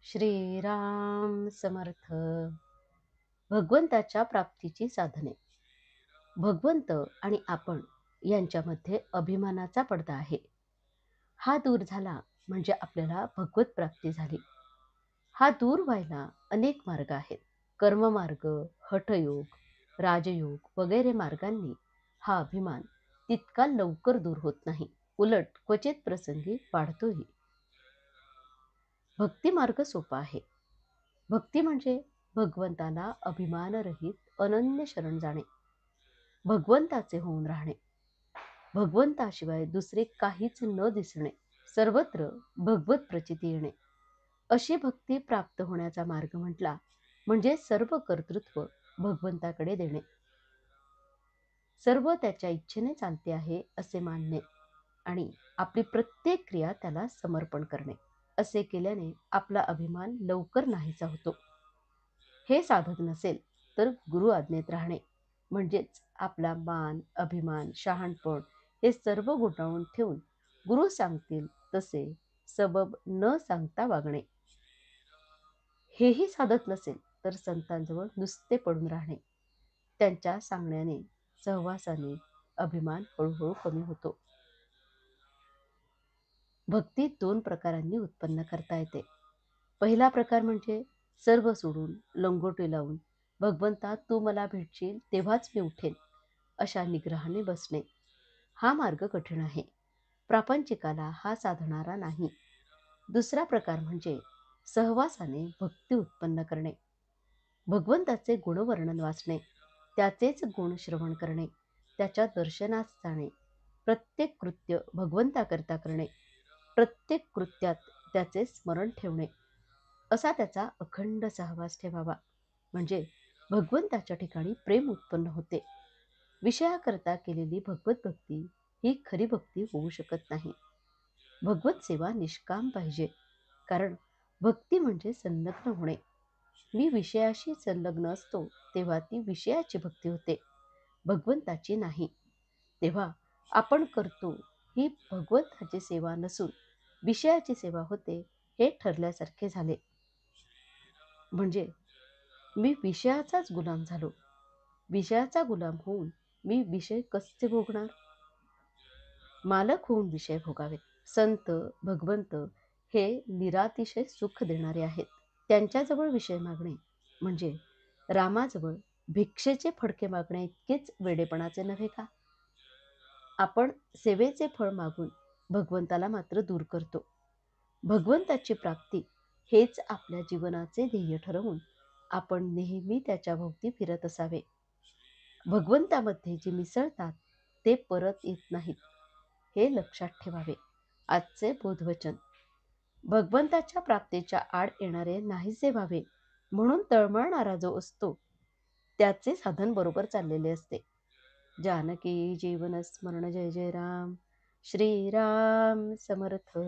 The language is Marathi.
श्रीराम समर्थ. भगवंताच्या प्राप्तीची साधने. भगवंत आणि आपण यांच्यामध्ये अभिमानाचा पडदा आहे. हा दूर झाला म्हणजे आपल्याला भगवत प्राप्ती झाली. हा दूर व्हायला अनेक मार्ग आहेत. कर्ममार्ग, हठयोग, राजयोग वगैरे मार्गांनी हा अभिमान तितका लवकर दूर होत नाही. उलट क्वचित प्रसंगी वाढतोही. भक्ती मार्ग सोपा आहे. भक्ती म्हणजे भगवंताला अभिमानरहित अनन्य शरण जाणे, भगवंताचे होऊन राहणे, भगवंताशिवाय दुसरे काहीच न दिसणे, सर्वत्र भगवत प्रचिती येणे. अशी भक्ती प्राप्त होण्याचा मार्ग म्हटला म्हणजे सर्व कर्तृत्व भगवंताकडे देणे, सर्व त्याच्या इच्छेने चालते आहे असे मानणे आणि आपली प्रत्येक क्रिया त्याला समर्पण करणे. असे केल्याने आपला अभिमान लवकर नाहीसा होतो. हे साधक नसेल तर गुरु आज्ञेत राहणे म्हणजेच आपला मान, अभिमान, शहाणपण हे सर्व गुंडाळून ठेवून गुरु सांगतील तसे सबब न सांगता वागणे. हेही साधत नसेल तर संतांजवळ नुसते पडून राहणे. त्यांच्या सांगण्याने, सहवासाने अभिमान हळूहळू कमी होतो. भक्ती दोन प्रकारांनी उत्पन्न करता येते. पहिला प्रकार म्हणजे सर्व सोडून, लंगोटी लावून, भगवंता तू मला भेटशील तेव्हाच मी उठेन अशा निग्रहाने बसणे. हा मार्ग कठीण आहे. प्रापंचिकाला हा साधणारा नाही. दुसरा प्रकार म्हणजे सहवासाने भक्ती उत्पन्न करणे. भगवंताचे गुणवर्णन वाचणे, त्याचेच गुण श्रवण करणे, त्याच्या दर्शनास जाणे, प्रत्येक कृत्य भगवंताकरता करणे, प्रत्येक कृत्यात त्याचे स्मरण ठेवणे, असा त्याचा अखंड सहवास ठेवावा. म्हणजे भगवंताच्या ठिकाणी प्रेम उत्पन्न होते. विषयाकरता केलेली भगवत भक्ती ही खरी भक्ती होऊ शकत नाही. भगवत सेवा निष्काम पाहिजे. कारण भक्ती म्हणजे संलग्न होणे. मी विषयाशी संलग्न असतो तेव्हा ती विषयाची भक्ती होते, भगवंताची नाही. तेव्हा आपण करतो ही भगवंताची सेवा नसून विषयाची सेवा होते हे ठरल्यासारखे झाले. म्हणजे मी विषयाचाच गुलाम झालो. विषयाचा गुलाम होऊन मी विषय कसे भोगणार? मालक होऊन विषय भोगावेत. संत, भगवंत हे निरातिशय सुख देणारे आहेत. त्यांच्याजवळ विषय मागणे म्हणजे रामाजवळ भिक्षेचे फडके मागणे इतकेच वेडेपणाचे नव्हे का? आपण सेवेचे फळ मागून भगवंताला मात्र दूर करतो. भगवंताची प्राप्ती हेच आपल्या जीवनाचे ध्येय ठरवून आपण नेहमी त्याच्या भोवती फिरत असावे. भगवंतामध्ये जे मिसळतात ते परत येत नाहीत, हे लक्षात ठेवावे. आजचे बोधवचन. भगवंताच्या प्राप्तीच्या आड येणारे नाहीसे व्हावे म्हणून तळमळणारा जो असतो त्याचे साधन बरोबर चाललेले असते. जानकी जीवन स्मरण. जय जय राम. श्रीराम समर्थ.